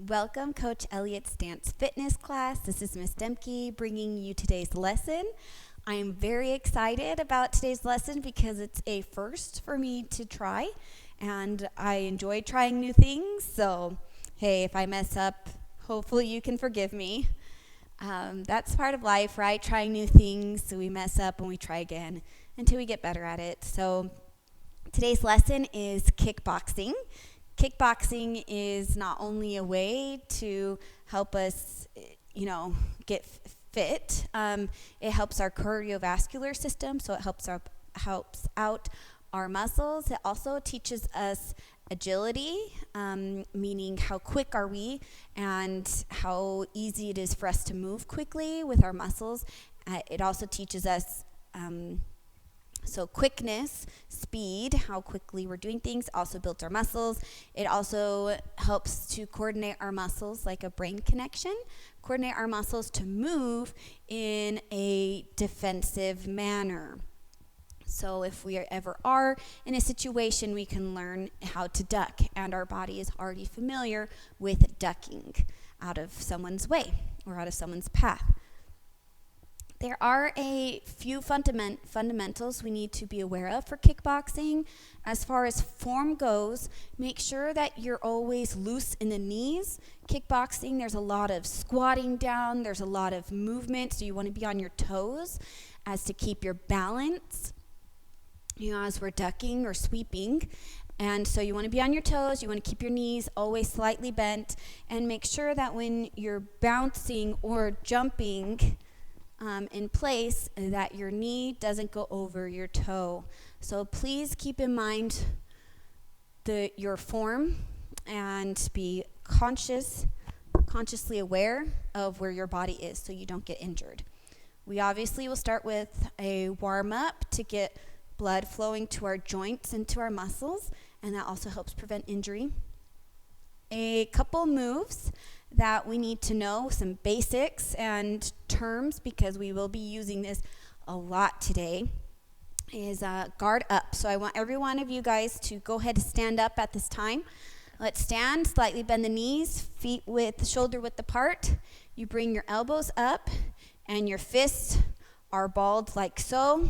Welcome, Coach Elliott's Dance Fitness class. This is Miss Demke bringing you today's lesson. I am very excited about today's lesson because it's a first for me to try, and I enjoy trying new things. So, hey, if I mess up, hopefully you can forgive me. That's part of life, right? Trying new things, so we mess up and we try again until we get better at it. So, today's lesson is kickboxing. Kickboxing is not only a way to help us, get fit. It helps our cardiovascular system, so it helps out our muscles. It also teaches us agility, meaning how quick are we and how easy it is for us to move quickly with our muscles. It also teaches us quickness, speed, how quickly we're doing things, also builds our muscles. It also helps to coordinate our muscles like a brain connection, coordinate our muscles to move in a defensive manner. So if we ever are in a situation, we can learn how to duck, and our body is already familiar with ducking out of someone's way or out of someone's path. There are a few fundamentals we need to be aware of for kickboxing. As far as form goes, make sure that you're always loose in the knees. Kickboxing, there's a lot of squatting down, there's a lot of movement, so you want to be on your toes as to keep your balance, as we're ducking or sweeping. And so you want to be on your toes, you want to keep your knees always slightly bent, and make sure that when you're bouncing or jumping in place, that your knee doesn't go over your toe. So please keep in mind your form and be consciously aware of where your body is so you don't get injured. We obviously will start with a warm-up to get blood flowing to our joints and to our muscles, and that also helps prevent injury. A couple moves that we need to know, some basics and terms, because we will be using this a lot today, is guard up. So I want every one of you guys to go ahead and stand up at this time. Let's stand, slightly bend the knees, feet shoulder width apart. You bring your elbows up and your fists are balled like so.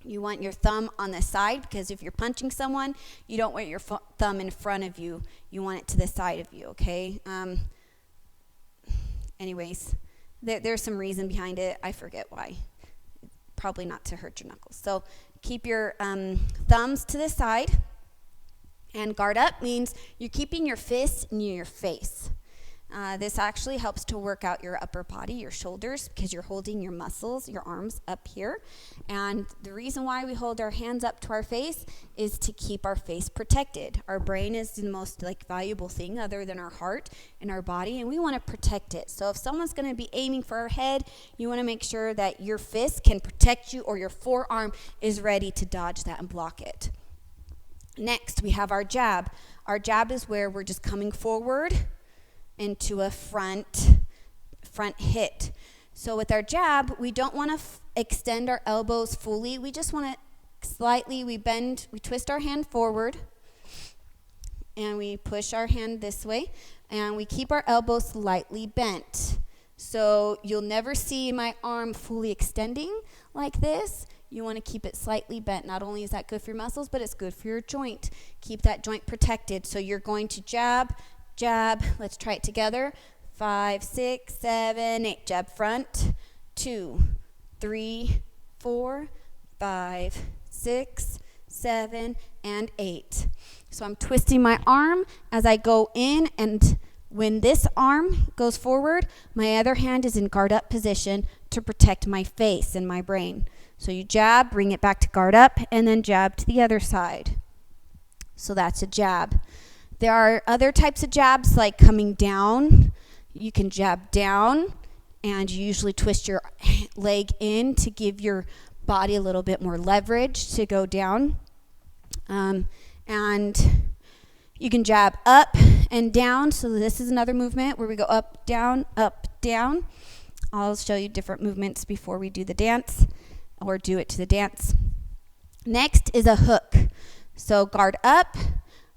You want your thumb on the side, because if you're punching someone, you don't want your thumb in front of you. You want it to the side of you, okay? Anyways, there's some reason behind it. I forget why. Probably not to hurt your knuckles. So keep your thumbs to the side. And guard up means you're keeping your fists near your face. This actually helps to work out your upper body, your shoulders, because you're holding your muscles, your arms up here. And the reason why we hold our hands up to our face is to keep our face protected. Our brain is the most valuable thing other than our heart and our body, and we want to protect it. So if someone's going to be aiming for our head, you want to make sure that your fist can protect you, or your forearm is ready to dodge that and block it. Next, we have our jab. Our jab is where we're just coming forward into a front hit. So with our jab, we don't want to extend our elbows fully. We just want to slightly, we twist our hand forward, and we push our hand this way, and we keep our elbows slightly bent. So you'll never see my arm fully extending like this. You want to keep it slightly bent. Not only is that good for your muscles, but it's good for your joint. Keep that joint protected. So you're going to jab, let's try it together. 5, 6, 7, 8. Jab front. 2, 3, 4, 5, 6, 7, and 8. So I'm twisting my arm as I go in, and when this arm goes forward, my other hand is in guard up position to protect my face and my brain. So you jab, bring it back to guard up, and then jab to the other side. So that's a jab. There are other types of jabs, like coming down. You can jab down, and you usually twist your leg in to give your body a little bit more leverage to go down. And you can jab up and down. So this is another movement where we go up, down, up, down. I'll show you different movements before we do the dance, or do it to the dance. Next is a hook. So guard up.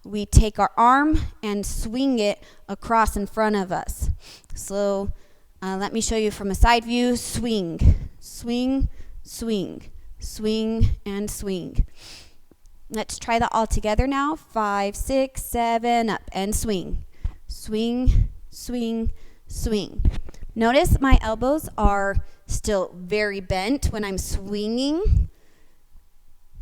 we take our arm and swing it across in front of us. So let me show you from a side view. Swing, swing, swing, swing, and swing. Let's try that all together now. 5, 6, 7, up, and swing. Swing, swing, swing. Notice my elbows are still very bent when I'm swinging.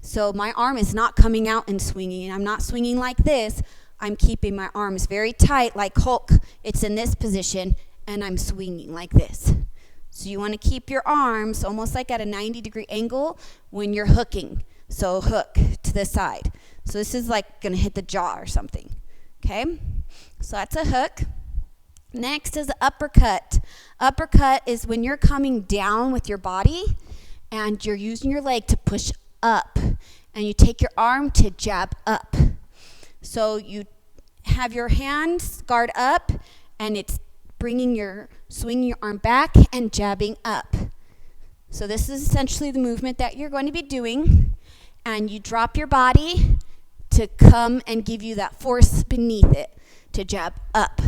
So my arm is not coming out and swinging. I'm not swinging like this. I'm keeping my arms very tight like Hulk. It's in this position, and I'm swinging like this. So you want to keep your arms almost like at a 90-degree angle when you're hooking. So hook to the side. So this is like going to hit the jaw or something. Okay? So that's a hook. Next is the uppercut. Uppercut is when you're coming down with your body and you're using your leg to push up, and you take your arm to jab up. So you have your hands guard up, and it's swinging your arm back and jabbing up. So this is essentially the movement that you're going to be doing, and you drop your body to come and give you that force beneath it to jab up.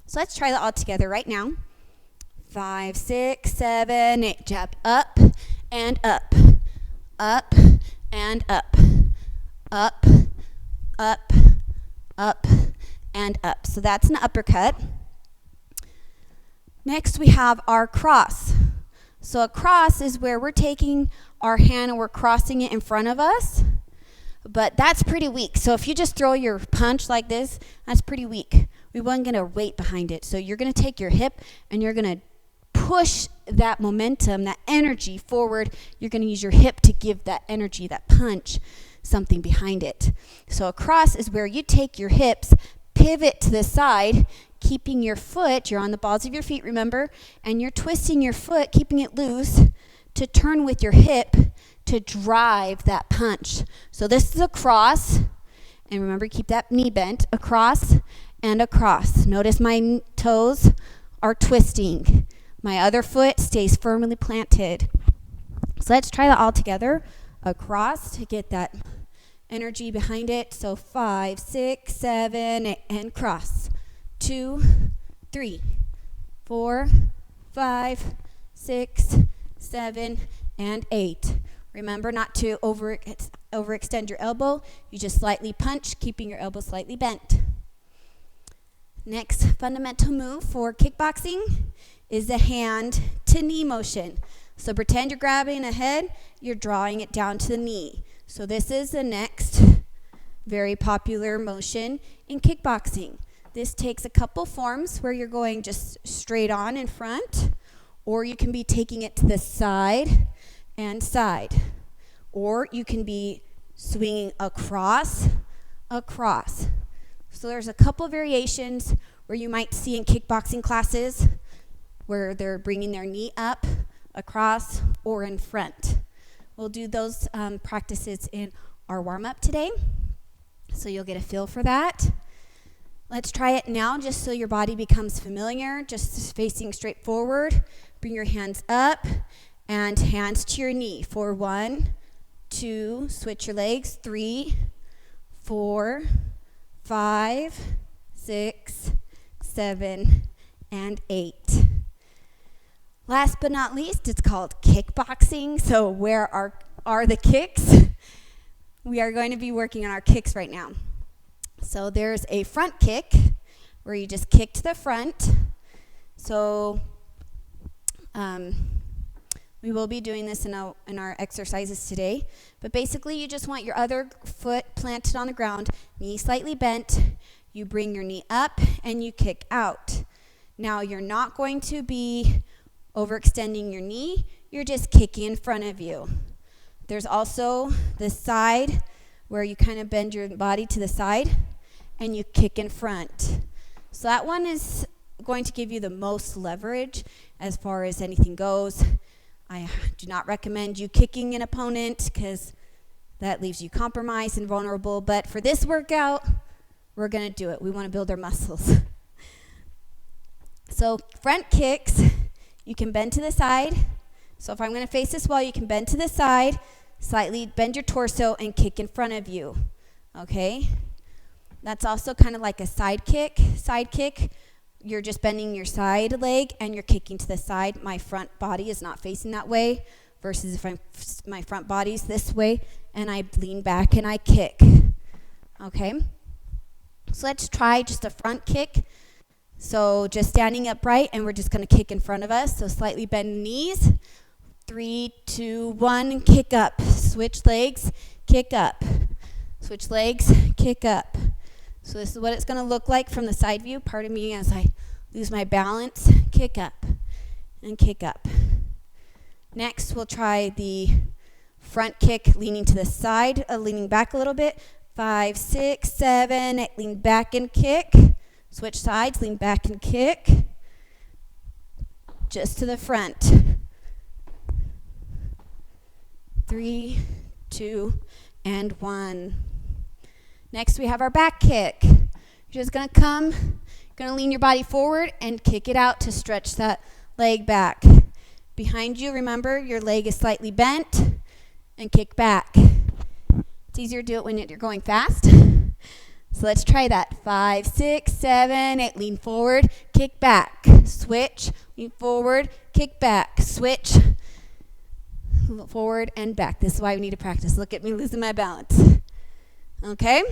So let's try that all together right now. 5, 6, 7, 8. Jab up and up. Up and up. Up, up, up, and up. So that's an uppercut. Next we have our cross. So a cross is where we're taking our hand and we're crossing it in front of us. But that's pretty weak. So if you just throw your punch like this, that's pretty weak. We weren't going to weight behind it. So you're going to take your hip and you're going to push that momentum, that energy forward. You're going to use your hip to give that energy, that punch, something behind it. So a cross is where you take your hips, pivot to the side, keeping your foot, you're on the balls of your feet, remember, and you're twisting your foot, keeping it loose, to turn with your hip to drive that punch. So this is a cross, and remember, keep that knee bent, across and across. Notice my toes are twisting. My other foot stays firmly planted. So let's try that all together. Across to get that energy behind it. So 5, 6, 7, 8, and cross. 2, 3, 4, 5, 6, 7, and 8. Remember not to overextend your elbow. You just slightly punch, keeping your elbow slightly bent. Next fundamental move for kickboxing is the hand to knee motion. So pretend you're grabbing a head, you're drawing it down to the knee. So this is the next very popular motion in kickboxing. This takes a couple forms where you're going just straight on in front, or you can be taking it to the side and side, or you can be swinging across. So there's a couple variations where you might see in kickboxing classes where they're bringing their knee up, across, or in front. We'll do those practices in our warm-up today, so you'll get a feel for that. Let's try it now just so your body becomes familiar, just facing straight forward. Bring your hands up and hands to your knee for 1, 2, switch your legs, 3, 4, 5, 6, 7, and 8. Last but not least, it's called kickboxing. So where are the kicks? We are going to be working on our kicks right now. So there's a front kick where you just kick to the front. So we will be doing this in our exercises today. But basically, you just want your other foot planted on the ground, knee slightly bent. You bring your knee up and you kick out. Now, you're not going to be overextending your knee. You're just kicking in front of you. There's also the side where you kind of bend your body to the side and you kick in front. So that one is going to give you the most leverage as far as anything goes. I do not recommend you kicking an opponent because that leaves you compromised and vulnerable. But for this workout, we're going to do it. We want to build our muscles. So front kicks, you can bend to the side. So if I'm going to face this wall, you can bend to the side, slightly bend your torso, and kick in front of you. Okay? That's also kind of like a side kick. Side kick, you're just bending your side leg and you're kicking to the side. My front body is not facing that way versus if my front body's this way and I lean back and I kick. Okay? So let's try just a front kick. So just standing upright and we're just going to kick in front of us. So slightly bend knees. 3, 2, 1, kick up. Switch legs, kick up. Switch legs, kick up. So this is what it's going to look like from the side view. Pardon me as I lose my balance. Kick up and kick up. Next, we'll try the front kick leaning to the side, leaning back a little bit. 5, 6, 7, 8, lean back and kick. Switch sides, lean back and kick. Just to the front. 3, 2, and 1. Next, we have our back kick. You're just going to come, going to lean your body forward and kick it out to stretch that leg back. Behind you, remember, your leg is slightly bent and kick back. It's easier to do it when you're going fast. So let's try that. 5, 6, 7, 8. Lean forward, kick back. Switch, lean forward, kick back. Switch, forward and back. This is why we need to practice. Look at me losing my balance. Okay?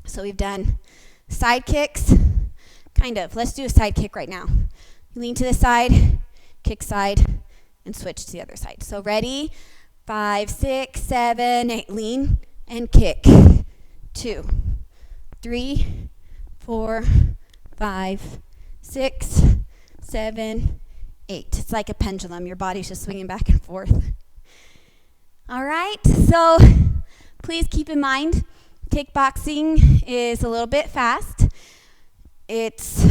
So we've done side kicks. Kind of. Let's do a side kick right now. You lean to the side, kick side, and switch to the other side. So ready? 5, 6, 7, 8. Lean and kick. 2, 3, 4, 5, 6, 7, 8. It's like a pendulum. Your body's just swinging back and forth. All right. So please keep in mind, kickboxing is a little bit fast. It's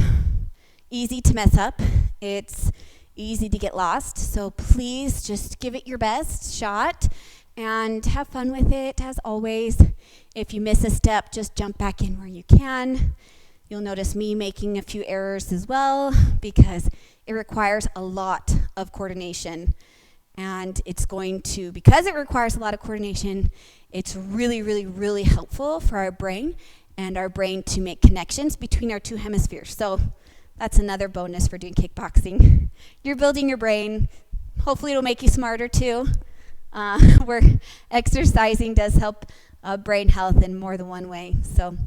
easy to mess up. It's easy to get lost. So please just give it your best shot and have fun with it as always. If you miss a step, just jump back in where you can. You'll notice me making a few errors as well because it requires a lot of coordination. And it's going to, because it requires a lot of coordination, it's really, really, really helpful for our brain and our brain to make connections between our two hemispheres. So that's another bonus for doing kickboxing. You're building your brain. Hopefully it'll make you smarter too. Where exercising does help brain health in more than one way. So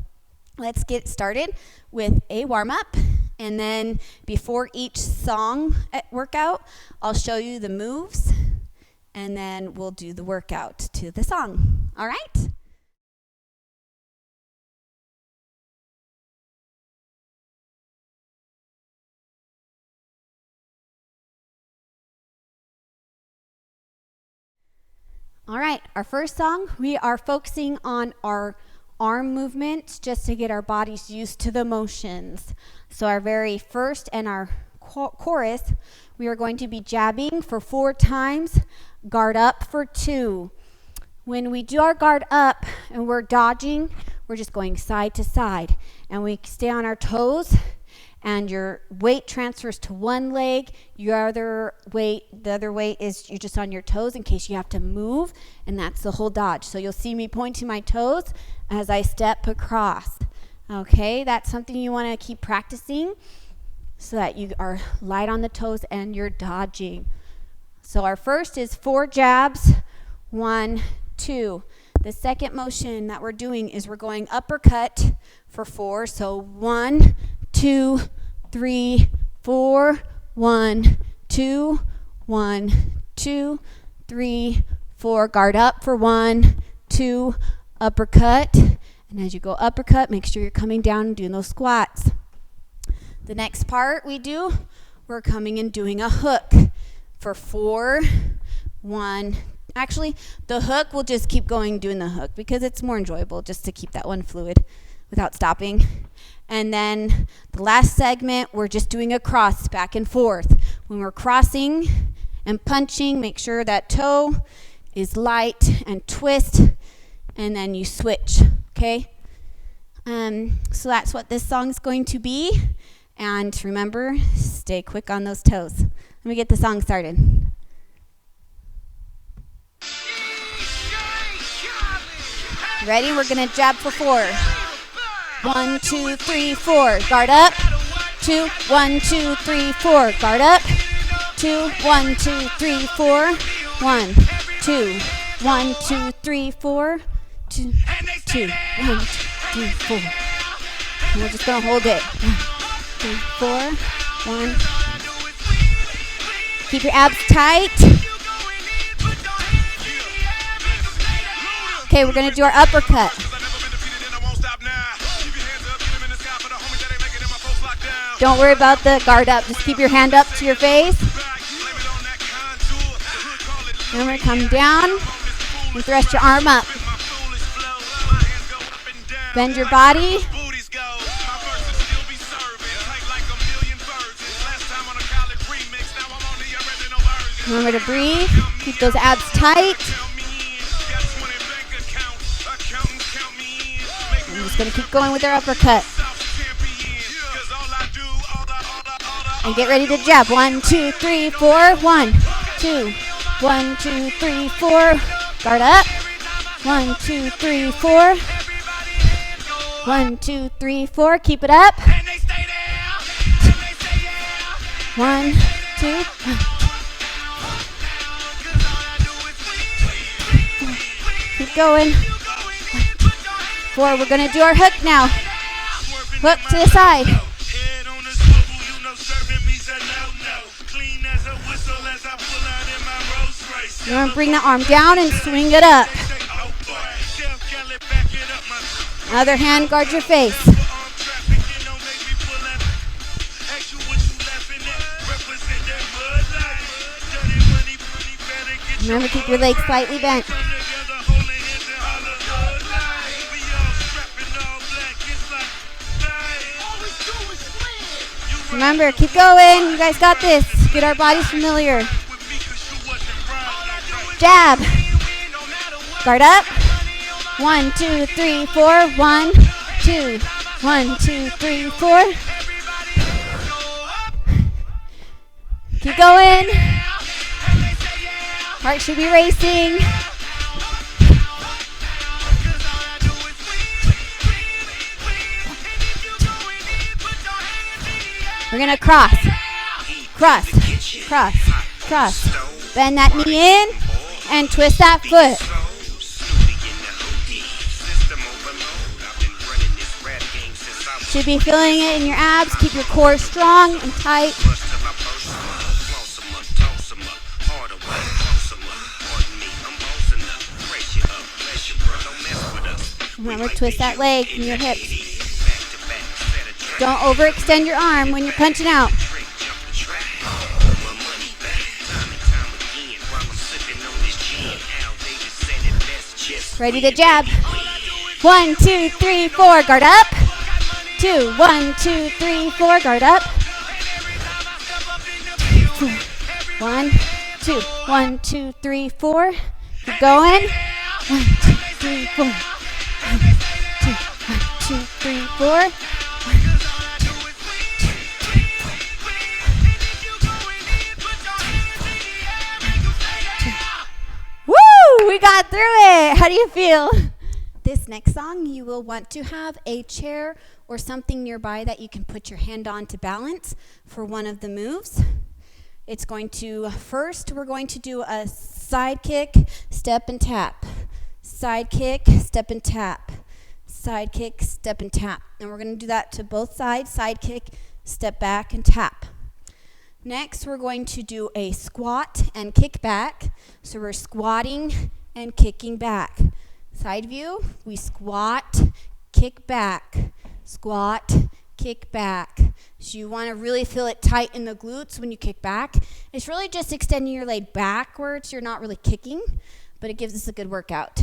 let's get started with a warm-up. And then before each song workout, I'll show you the moves. And then we'll do the workout to the song. All right? All right, our first song, we are focusing on our arm movements just to get our bodies used to the motions. So our very first and our chorus, we are going to be jabbing for 4 times, guard up for 2. When we do our guard up and we're dodging, we're just going side to side. And we stay on our toes and your weight transfers to one leg. The other weight is you're just on your toes in case you have to move, and that's the whole dodge. So you'll see me pointing my toes as I step across. Okay, that's something you want to keep practicing so that you are light on the toes and you're dodging. So our first is 4 jabs, 1, 2. The second motion that we're doing is we're going uppercut for 4. So 1, 2, 3, 4, 1, 2, 1, 2, 3, 4. Guard up for 1, 2, uppercut. And as you go uppercut, make sure you're coming down and doing those squats. The next part we're coming and doing a hook for 4, 1. Actually, the hook, we'll just keep going doing the hook because it's more enjoyable just to keep that one fluid without stopping. And then the last segment, we're just doing a cross back and forth. When we're crossing and punching, make sure that toe is light and twist, and then you switch, okay? So that's what this song is going to be. And remember, stay quick on those toes. Let me get the song started. Ready? We're going to jab for 4. 1, 2, 3, 4. Guard up. 2, 1, 2, 3, 4. Guard up. 2, 1, 2, 3, 4. 1, 2, 1, 2, 3, 4. 2, 2, 1, 2, 3, 4. And we're just gonna hold it. 1, 2, 4. 1. Keep your abs tight. Okay, we're gonna do our uppercut. Don't worry about the guard up. Just keep your hand up to your face. And we're gonna come down and thrust your arm up. Bend your body. Remember to breathe. Keep those abs tight. I'm just going to keep going with our uppercut. And get ready to jab. 1, 2, 3, 4. 1, 2. 1, 2, 3, 4. Guard up. 1, 2, 3, 4. 1, 2, 3, 4. Keep it up. 1, 2. Keep going. 4. We're going to do our hook now. Hook to the side. You're going to bring the arm down and swing it up. Other hand, guard your face. Remember, keep your legs slightly bent. Remember, keep going. You guys got this. Get our bodies familiar. Jab. Guard up. 1, 2, 3, 4. 1, 2. 1, 2, 3, 4. Keep going. Heart should be racing. We're going to cross. Cross. Cross. Cross. Bend that knee in and twist that foot. Should be feeling it in your abs. Keep your core strong and tight. Remember, twist that leg from your hips. Don't overextend your arm when you're punching out. Ready to jab. 1, 2, 3, 4. Guard up. 2, 1, 2, 3, 4. Guard up. 1, 2, 1, 2, 3, 4. Keep going. 1, 2, 3, 4. 1, 2, 1, 2, 3, 4. We got through it. How do you feel? This next song, you will want to have a chair or something nearby that you can put your hand on to balance for one of the moves. It's going to, first, we're going to do a side kick, step and tap. Side kick, step and tap. Side kick, step and tap. And we're going to do that to both sides. Side kick, step back and tap. Next, we're going to do a squat and kick back. So we're squatting and kicking back. Side view, we squat, kick back. Squat, kick back. So you want to really feel it tight in the glutes when you kick back. It's really just extending your leg backwards. You're not really kicking, but it gives us a good workout.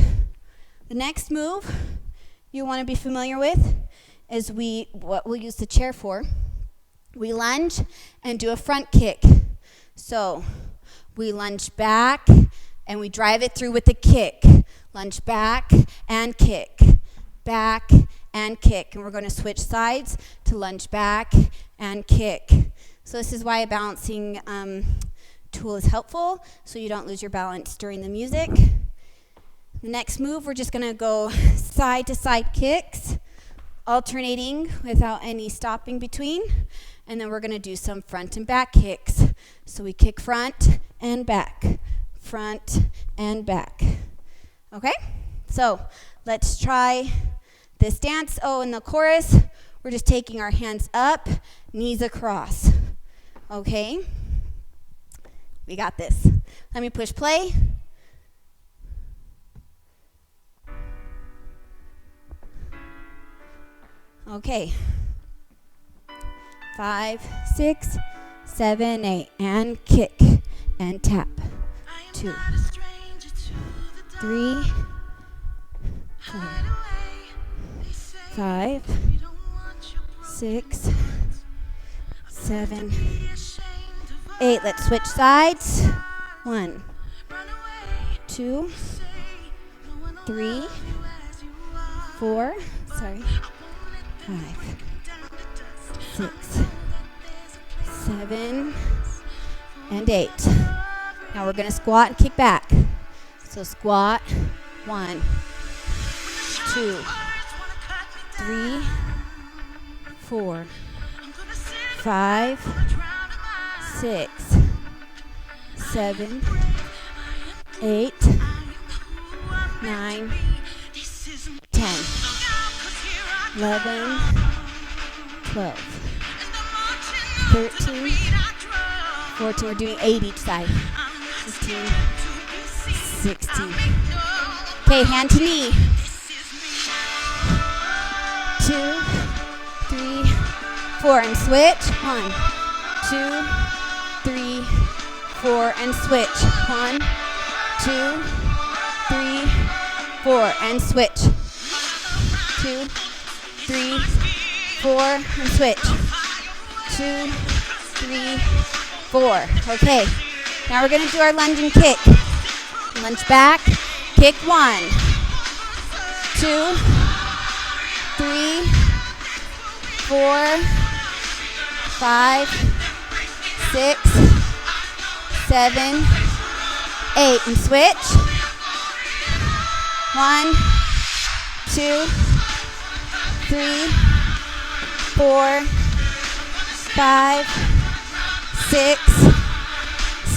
The next move you want to be familiar with is what we'll use the chair for. We lunge and do a front kick. So we lunge back and we drive it through with a kick. Lunge back and kick. Back and kick. And we're going to switch sides to lunge back and kick. So this is why a balancing tool is helpful, so you don't lose your balance during the music. The next move, we're just going to go side to side kicks. alternating without any stopping between. And then we're going to do some front and back kicks. So we kick front and back, front and back. Okay? So let's try this dance. Oh, in the chorus, we're just taking our hands up, knees across. Okay? We got this. Let me push play. Okay. 5, 6, 7, 8, and kick and tap. 2, 3, 4, 5, 6, 7, 8. Let's switch sides. 1, 2, 3, 4, 5, 6, 7, and 8. Now we're going to squat and kick back. So squat, 1, 2, 3, 4, 5, 6, 7, 8, 9, 10, 11, 12, 13, 14. We're doing 8 each side. 15, 16. Okay, hand to knee. 2, 3, 4, and switch. 1, 2, 3, 4, and switch. 1, 2, 3, 4, and switch. 2, 3, 4, and switch. 2, 3, 4. Okay. Now we're going to do our lunge and kick. Lunge back. Kick 1, 2, 3, 4, 5, 6, 7, 8. And switch. 1, 2, 3, 4, 5, 6,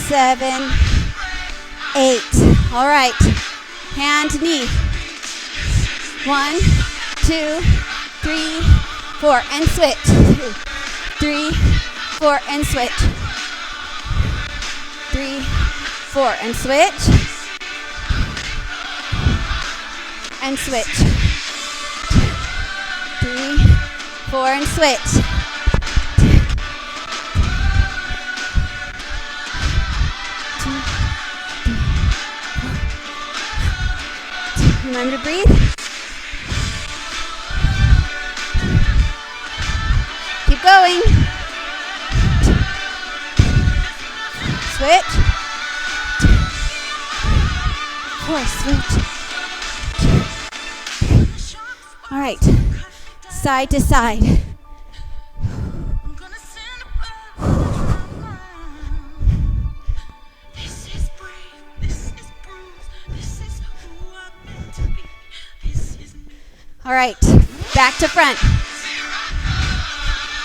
7, 8. All right. Hand, knee. 1, 2, 3, 4, and switch. 2, 3, 4, and switch. 3, 4, and switch. And switch. 3, 4, and switch. Remember to breathe. Keep going. Switch. 4, switch. All right. Side to side. All right, back to front.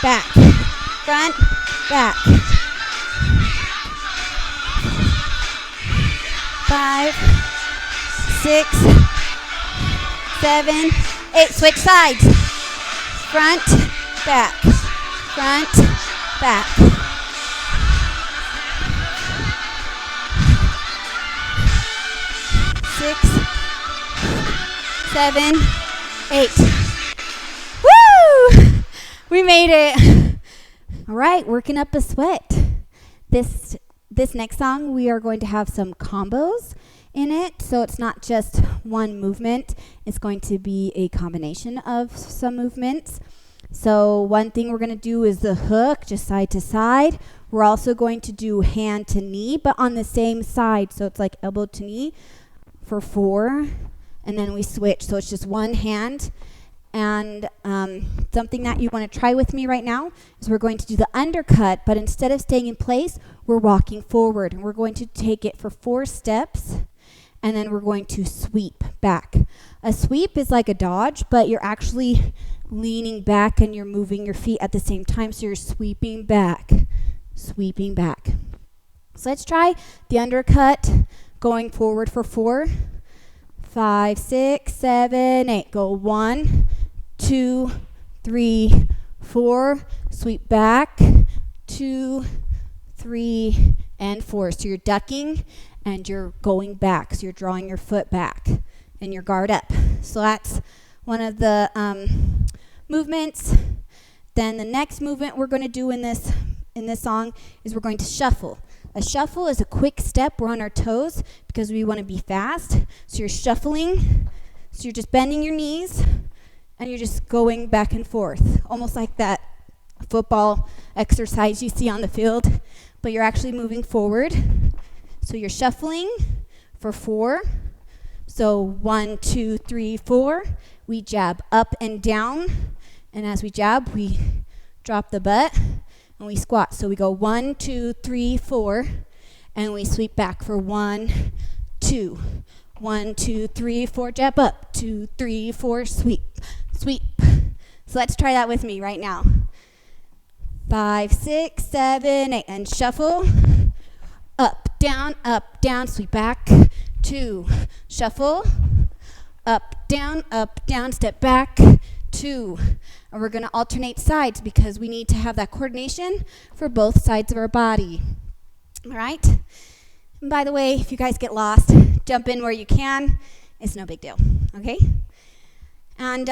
Back, front, back. 5, 6, 7, 8. Switch sides. Front, back, front, back. 6, 7, 8. Woo! We made it. All right, working up a sweat. This next song, we are going to have some combos in it. So it's not just one movement. It's going to be a combination of some movements. So one thing we're going to do is the hook, just side to side. We're also going to do hand to knee, but on the same side. So it's like elbow to knee for 4. And then we switch. So it's just one hand. And something that you want to try with me right now is we're going to do the undercut, but instead of staying in place, we're walking forward. And we're going to take it for 4 steps, and then we're going to sweep back. A sweep is like a dodge, but you're actually leaning back and you're moving your feet at the same time. So you're sweeping back, sweeping back. So let's try the undercut, going forward for 4, 5, 6, 7, 8. Go 1, 2, 3, 4. Sweep back, 2, 3, and 4. So you're ducking and you're going back. So you're drawing your foot back and your guard up. So that's one of the movements. Then the next movement we're going to do in this song is we're going to shuffle. A shuffle is a quick step. We're on our toes because we want to be fast. So you're shuffling. So you're just bending your knees and you're just going back and forth, almost like that football exercise you see on the field, but you're actually moving forward. So you're shuffling for 4. So 1, 2, 3, 4. We jab up and down, and as we jab, we drop the butt and we squat. So we go 1, 2, 3, 4, and we sweep back for 1, 2. 1, 2, 3, 4, jab up. 2, 3, 4, sweep, sweep. So let's try that with me right now. 5, 6, 7, 8, and shuffle. Up, down, sweep back. 2, shuffle. Up, down, step back. 2. And we're going to alternate sides because we need to have that coordination for both sides of our body. All right? And by the way, if you guys get lost, jump in where you can. It's no big deal. Okay? And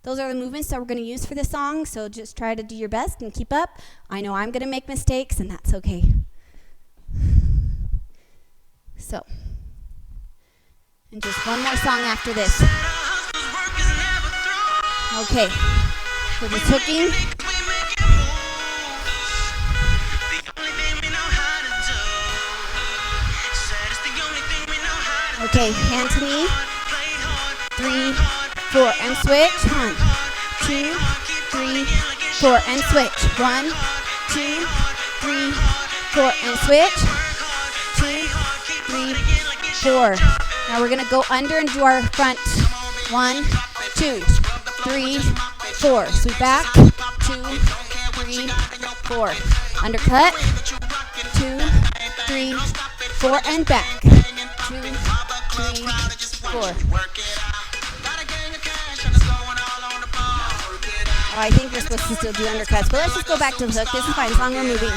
those are the movements that we're going to use for this song, so just try to do your best and keep up. I know I'm going to make mistakes, and that's okay. So, and just one more song after this. Okay, we're just hooking. Okay, hand to knee. 3, 4, and switch. 1, 2, 3, 4, and switch. 1, 2, 3, 4, and switch. 2, 3, 4. Now we're going to go under and do our front. 1, 2, 3, 4. Sweep back. 2, 3, 4. Undercut. 2, 3, 4, and back. 2, 3, 4. Oh, I think we're supposed to still do undercuts, but let's just go back to the hook. This is fine as long as we're moving.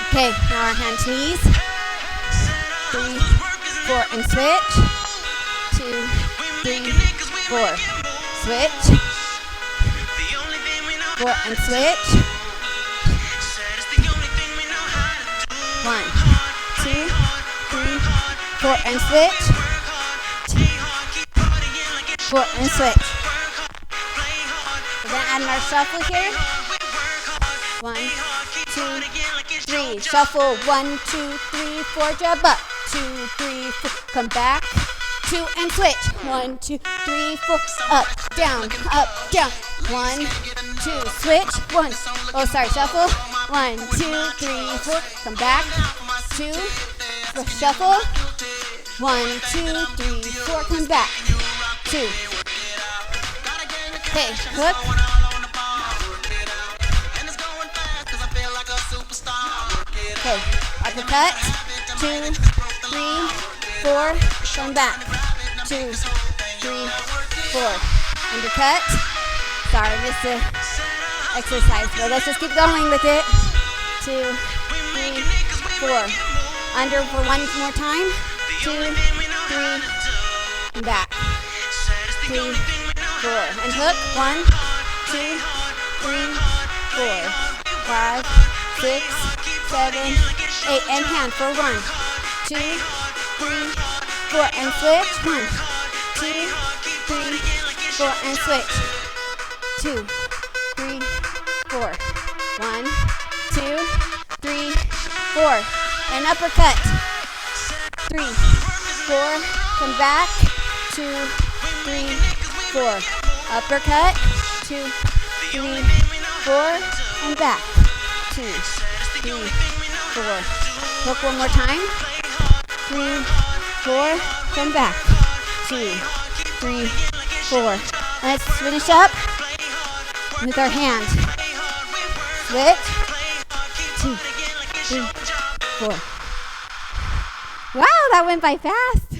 Okay, now our hand to knees. 3, 4, and switch. 2, 3, 4. Switch. 4 and switch. 1, 2, 3, 4 and switch. 4 and switch. We're gonna add our shuffle here. 1, 2, 3. Shuffle. 1, 2, 3, 4. Jab up. 2, 3, 4. Come back. 2 and switch. 1, 2, 3, 4. Up, down, up, down. 1, 2. Switch. 1. Oh, sorry. Shuffle. 1, 2, 3, 4. Come back. 2. Shuffle. 1, 2, 3, 4. Come back. 2. Okay. Hook. Okay. Uppercut. 2, 3, 4. Come back. 2, 3, 4. Undercut. Sorry, missed the exercise, but let's just keep going with it. 2, 3, 4. Under for one more time. 2, 3, and back. 3, 4. And hook. 1, 2, 3, 4, 5, 6, 7, 8. And hand for 1, 2, 3, 4. And switch. 1, 2, 3, 4. And switch. 2, 3, 4. 1, 2, 3, 4. And uppercut. 3, 4. Come back. 2, 3, 4. Uppercut. 2, 3, 4. And back. 2, 3, 4. Hook one more time. 3, 4, come back. 2, 3, 4. Let's finish up with our hand. Switch. 2, 3, 4. Wow, that went by fast.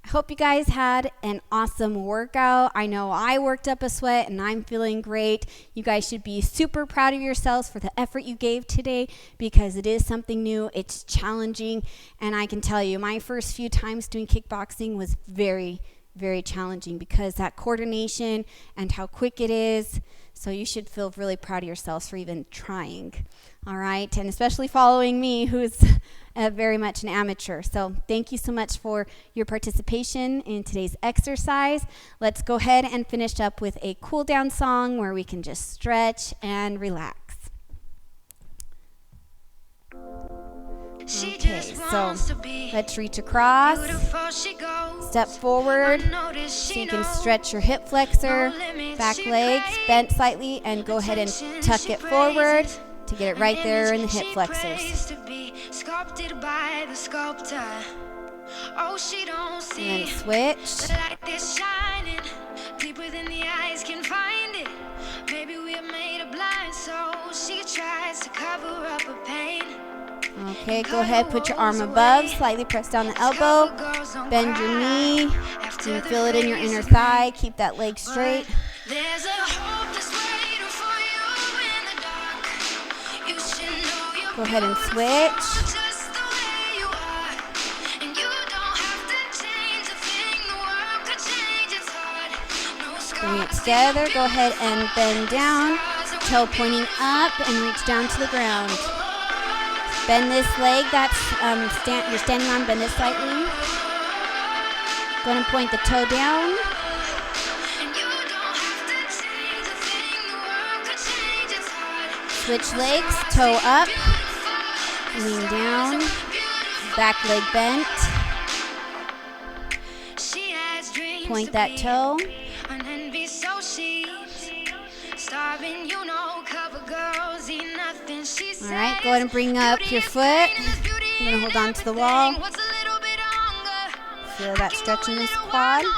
I hope you guys had an awesome workout. I know I worked up a sweat and I'm feeling great. You guys should be super proud of yourselves for the effort you gave today because it is something new. It's challenging. And I can tell you, my first few times doing kickboxing was very, very challenging because that coordination and how quick it is. So you should feel really proud of yourselves for even trying. All right. And especially following me, who's very much an amateur. So thank you so much for your participation in today's exercise. Let's go ahead and finish up with a cool down song where we can just stretch and relax. Okay, so let's reach across, step forward, so you can stretch your hip flexor, back legs bent slightly, and go ahead and tuck it forward to get it right there in the hip flexors. And then switch. Okay, go ahead, put your arm above, slightly press down the elbow, bend your knee, and feel it in your inner thigh, keep that leg straight. Go ahead and switch. Bring it together, go ahead and bend down, toe pointing up and reach down to the ground. Bend this leg that's you're standing on, bend it slightly. Go ahead and point the toe down. Switch legs, toe up, lean down, back leg bent. Point that toe. All right, go ahead and bring up your foot. You're going to hold on to the wall. Feel that stretch in this quad. Go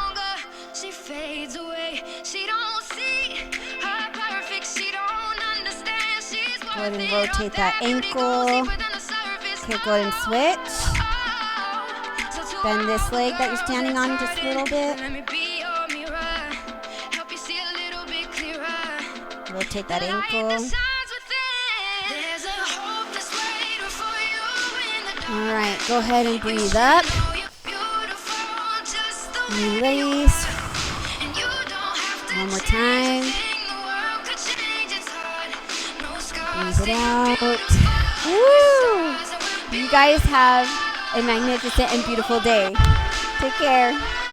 ahead and rotate that ankle. Okay, go ahead and switch. Bend this leg that you're standing on just a little bit. Rotate that ankle. All right, go ahead and breathe up. Release. One more time. Breathe it out. Woo! You guys have a magnificent and beautiful day. Take care.